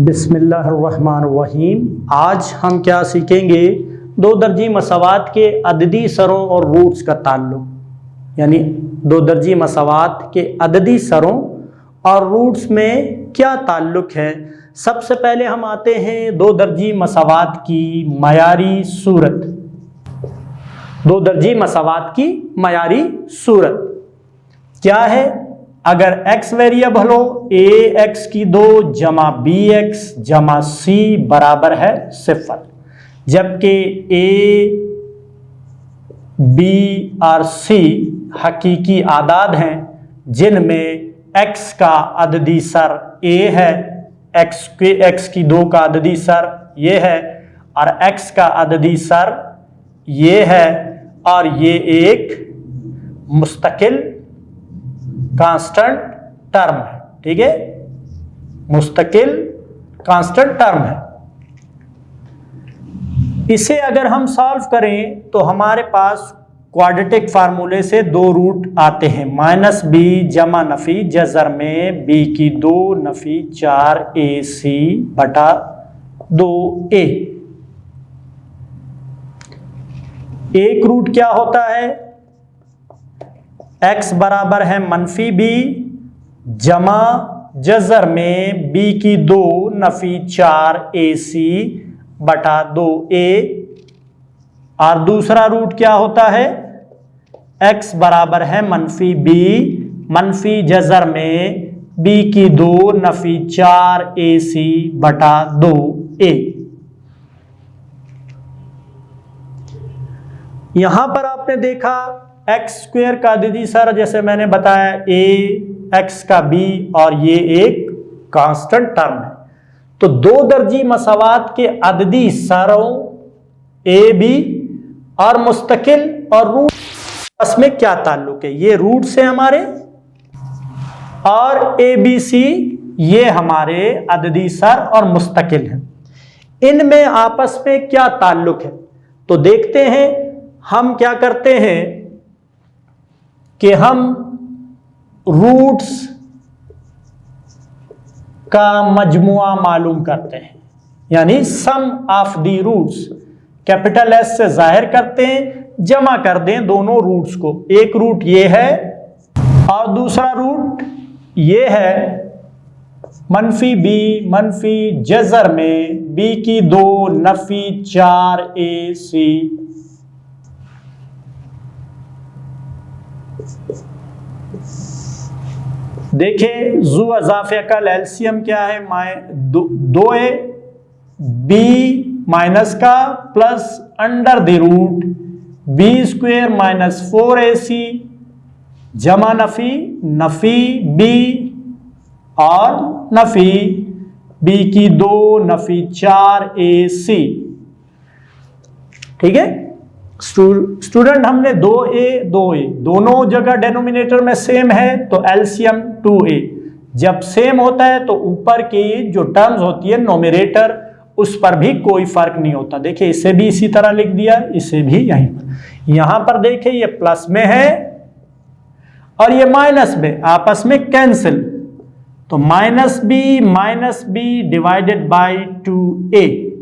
बिस्मिल्लाहिर्रहमानिर्रहीम। आज हम क्या सीखेंगे, दो दर्जी मसावात के अददी सरों और रूट्स का ताल्लुक, यानी दो दर्जी मसावात के अददी सरों और रूट्स में क्या ताल्लुक है। सबसे पहले हम आते हैं दो दर्जी मसावात की मयारी सूरत। दो दर्जी मसावात की मयारी सूरत क्या है? अगर x वेरिएबल हो ax की 2 जमा bx जमा c बराबर है 0, जबकि a, b और c हकीकी आदाद हैं जिनमें x का अददी सर a है, x की 2 का अददी सर ये है और x का अददी सर ये है, और ये एक मुस्तकिल कांस्टेंट टर्म है। ठीक है, मुस्तकिल कांस्टेंट टर्म है। इसे अगर हम सॉल्व करें तो हमारे पास क्वाड्रेटिक फार्मूले से दो रूट आते हैं, -b जमा नफी जज़र में b की 2 नफी 4ac बटा 2a। एक रूट क्या होता है? x बराबर है -b जमा जज़र में b की 2 नफी 4ac बटा 2a, और दूसरा रूट क्या होता है? x बराबर है -b मनफी जज़र में b की 2 नफी 4ac बटा 2a। यहां पर आपने देखा एक्स स्क्वेयर का अददी सर, जैसे मैंने बताया a, x का b, और ये एक कांस्टेंट टर्म है। तो दो दर्जी मसावात के अददी सरों a, b और मुस्तकिल और रूट में क्या ताल्लुक है? ये रूट से हमारे, और a, b, c ये हमारे अददी सर और मुस्तकिल हैं। इनमें आपस में क्या ताल्लुक है? तो देखते हैं। हम क्या करते हैं कि हम रूट्स का मजमुआ मालूम करते हैं, यानी sum of the roots capital S से जाहिर करते हैं, जमा कर दें दोनों रूट्स को। एक रूट ये है और दूसरा रूट ये है, -b मनफी जज़र में b की 2 नफी 4ac। देखिए जू अज़ाफ़े का एलसीएम क्या है? 2a b माइनस का plus under the root b square minus 4ac जमा नफी b और नफी b की 2 नफी 4ac। ठीक है स्टूडेंट, हमने 2a दोनों जगह डेनोमिनेटर में सेम है तो एलसीएम 2a। जब सेम होता है तो ऊपर की जो टर्म्स होती है नोमिनेटर, उस पर भी कोई फर्क नहीं होता। देखिए इसे भी इसी तरह लिख दिया, इसे भी यहीं पर। यहां पर देखिए ये प्लस में है और ये माइनस में, आपस में कैंसिल, तो -b divided by 2a,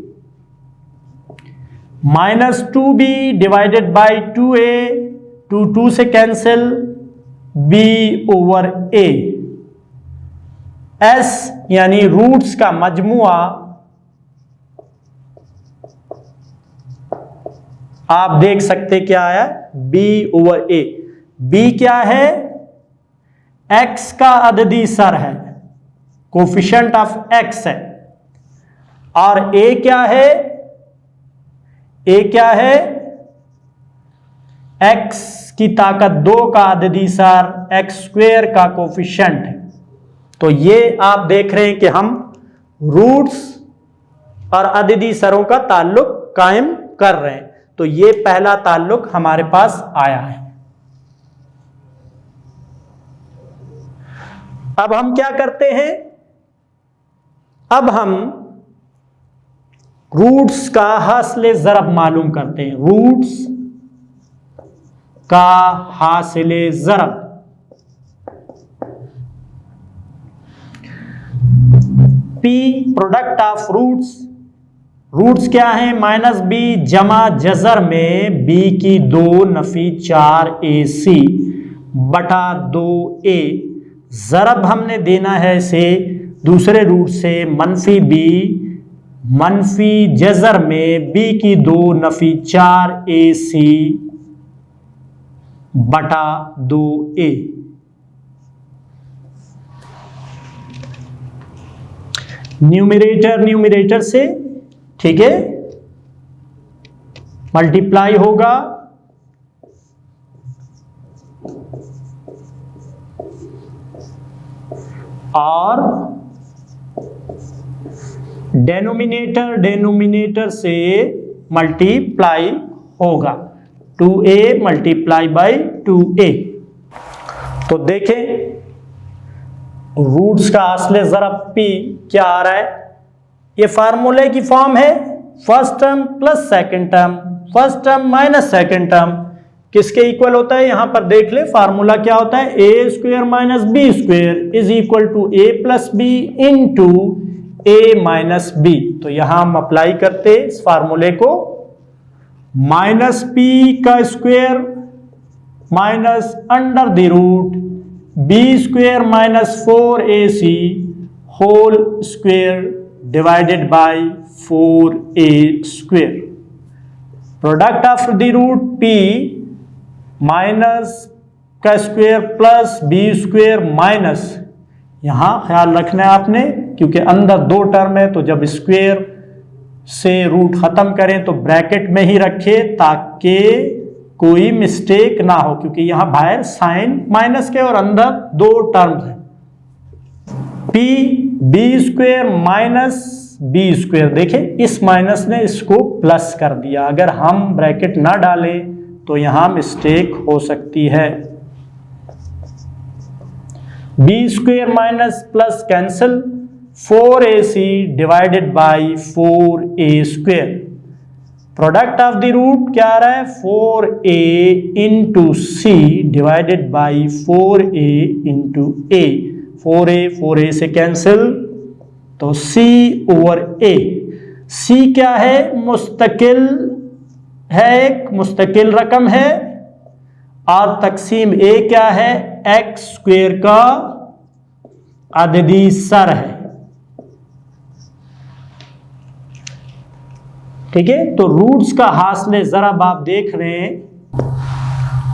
-2b divided by 2a, 2 से cancel, b over a। s यानी रूट्स का मजमुआ आप देख सकते क्या आया, b ओवर a। b क्या है? x का अददी सर है, कोफिशिएंट ऑफ x है, और a क्या है? a क्या है? x की ताकत 2 का अददी सर, x स्क्वेयर का कोफिशिएंट है। तो ये आप देख रहे हैं कि हम रूट्स और अददी सरों का ताल्लुक कायम कर रहे हैं। तो ये पहला ताल्लुक हमारे पास आया है। अब हम क्या करते हैं? अब हम रूट्स का हासिल ज़रब मालूम करते हैं। रूट्स का हासिल ज़रब P product of roots, roots क्या है -b जमा जजर में b की 2 नफी 4ac बटा 2a, ज़रब हमने देना है इसे दूसरे रूट से -b मनफी जजर में b की 2 नफी 4ac बटा 2a। न्यूमरेटर से, ठीक है, मल्टीप्लाई होगा और डेनोमिनेटर से मल्टीप्लाई होगा 2a मल्टीप्लाई बाई 2a। तो देखें रूट्स का असले ज़रब p क्या आ रहा है, ये फार्मूले की फॉर्म है first term plus second term, first term minus second term किसके इक्वल होता है, यहां पर देख ले फार्मूला क्या होता है, a square minus B square is equal to a plus B into a minus B. तो यहां हम अप्लाई करते इस फार्मूले को, माइनस p का square minus under the root b square minus 4ac whole square divided by 4a square. Product of the root p minus का square plus b square minus, यहां ख्याल रखना है आपने क्योंकि अंदर 2 टर्म है, तो जब स्क्वायर से रूट खत्म करें तो ब्रैकेट में ही रखें ताकि कोई मिस्टेक ना हो, क्योंकि यहां बाहर साइन माइनस के और अंदर 2 टर्म्स हैं। p b square minus b square, देखें इस माइनस ने इसको प्लस कर दिया, अगर हम ब्रैकेट ना डालें तो यहां मिस्टेक हो सकती है। b square minus plus cancel 4ac divided by 4a square. Product of the root क्या आ रहा है 4a into c divided by 4a into a, 4a से कैंसिल तो c ओवर a। c क्या है, मुस्तकिल है, एक मुस्तकिल रकम है, और तकसीम a क्या है, x स्क्वायर का अददी सर है। ठीक है, तो रूट्स का हासिल ज़रब आप देख रहे हैं,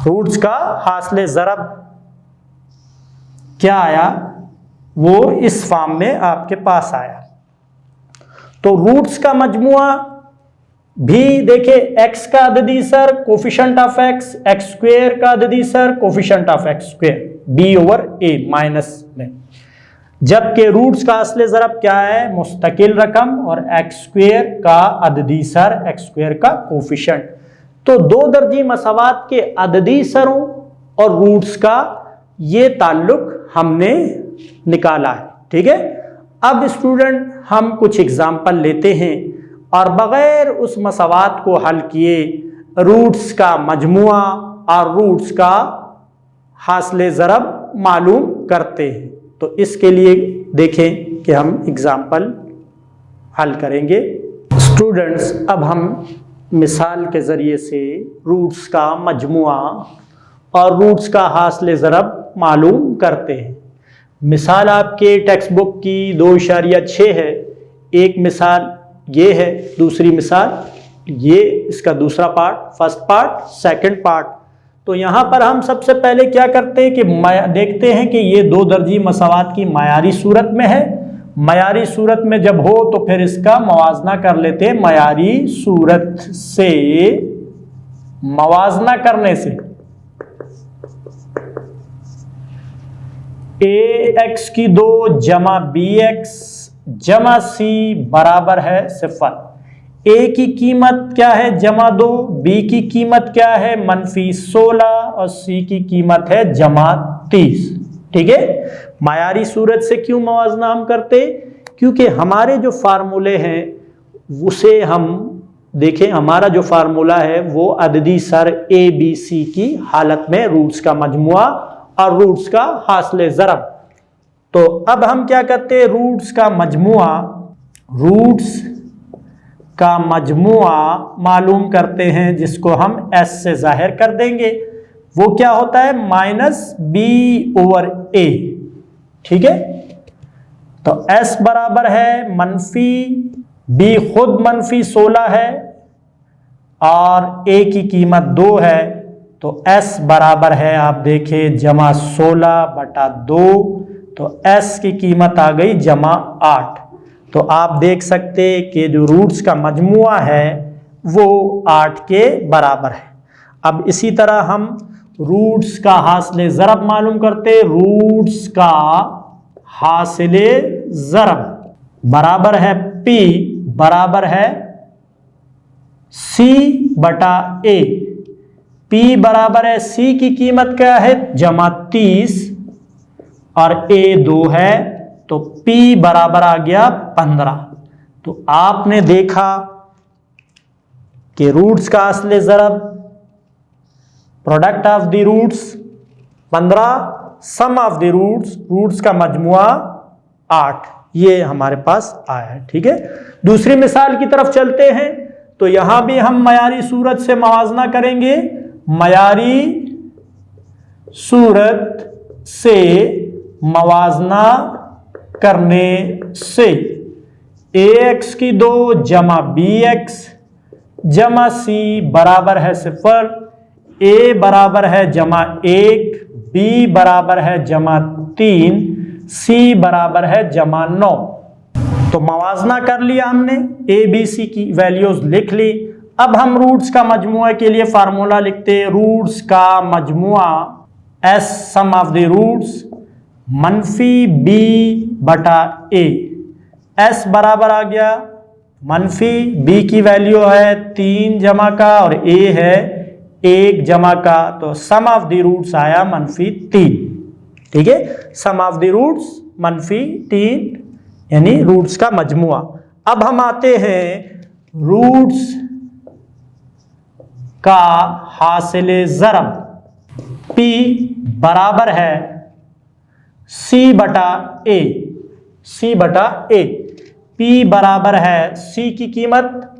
रूट्स का हासिल ज़रब क्या आया, वो इस फॉर्म में आपके पास आया। तो रूट्स का मजमुआ भी देखे, x का अददी सर coefficient of x, x square का अददी सर coefficient of x square b over a minus में, जबकि रूट्स का असले ज़रब क्या है, मुस्तकिल रकम और x स्क्वायर का अददी सर, x स्क्वायर का कोफिशिएंट। तो 2 दर्जी मसावात के अददी सरों और रूट्स का ये ताल्लुक हमने निकाला है। ठीक है, अब स्टूडेंट हम कुछ एग्जाम्पल लेते हैं और बगैर उस मसावात को हल किए रूट्स का मजमुआ और रूट्स का हासिल ज़रब मालूम करते हैं। तो इसके लिए देखें कि हम एग्जाम्पल हल करेंगे। स्टूडेंट्स, अब हम मिसाल के ज़रिए से रूट्स का मजमुआ और रूट्स का हासिल ज़रब मालूम करते हैं। मिसाल आपके टेक्स्ट बुक की 2.6 है, एक मिसाल ये है, दूसरी मिसाल ये, इसका दूसरा part, first part, second part. तो यहाँ पर हम सबसे पहले क्या करते हैं कि देखते हैं कि ये 2 दर्जी मसावात की मायारी सूरत में है। मायारी सूरत में जब हो तो फिर इसका मवाजना कर लेते हैं। मायारी सूरत से मवाजना करने से ax की 2 जमा bx जमा c बराबर है 0। a की कीमत क्या है, जमा 2, b की कीमत क्या है, -16 और c की कीमत है जमा 30। ठीक है, मायारी सूरत से क्यों मवाजना हम करते, क्योंकि हमारे जो फार्मूले हैं उसे हम देखें, हमारा जो फार्मूला है वो अददी सर a b c की हालत में रूट्स का मजमुआ और रूट्स का हासिल ज़रब। तो अब हम क्या करते हैं, रूट्स का मजमुआ मालूम करते हैं, जिसको हम s से जाहिर कर देंगे। वो क्या होता है, -b/a। ठीक है, तो s बराबर है मनफी, b खुद -16 है और a की कीमत 2 है, तो s बराबर है, आप देखें, -16/2, तो s की कीमत आ गई -8। तो आप देख सकते कि जो रूट्स का मजमुआ है वो 8 के बराबर है। अब इसी तरह हम रूट्स का हासिल ज़रब मालूम करते। रूट्स का हासिल ज़रब बराबर है p बराबर है c/a। p बराबर है, c की कीमत क्या है, -30 और a 2 है, तो p बराबर आ गया 15। तो आपने देखा कि रूट्स का हासिल ज़रब, product of the roots 15, sum of the roots का मजमुआ 8, ये हमारे पास आया है। ठीक है, दूसरी मिसाल की तरफ चलते हैं। तो यहां भी हम मयारी सूरत से मवाजना करेंगे। मयारी सूरत से मवाजना करने से ax की 2 जमा bx जमा c बराबर है 0, a बराबर है -1, b बराबर है -3, c बराबर है -9। तो मवाजना कर लिया हमने, a b c की वैल्यूज लिख ली। अब हम रूट्स का मजमुआ के लिए फार्मूला लिखते हैं। रूट्स का मजमुआ s sum of the roots -b/a। s बराबर आ गया, -b की वैल्यू है 3 जमा का और a है 1 जमा का, तो सम ऑफ द रूट्स आया -3। ठीक है, सम ऑफ द रूट्स -3, यानी रूट्स का मजमुआ। अब हम आते हैं रूट्स का हासिल ज़रब। p बराबर है c/a। p बराबर है, c की कीमत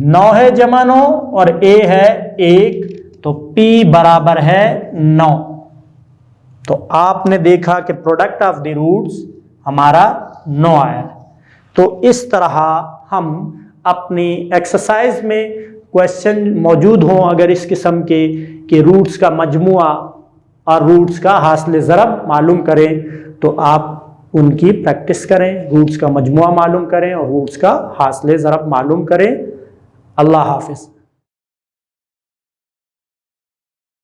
9 है जमा 9 और a है 1, तो p बराबर है 9। तो आपने देखा कि प्रोडक्ट ऑफ द रूट्स हमारा 9 आया। तो इस तरह हम अपनी एक्सरसाइज में क्वेश्चन मौजूद हों अगर इस किस्म के कि रूट्स का मजमुआ और रूट्स का हासिल ज़रब मालूम करें, तो आप उनकी प्रैक्टिस करें, रूट्स का मजमुआ मालूम करें और रूट्स का हासिल ज़रब मालूम करें। अल्लाह हाफिज़।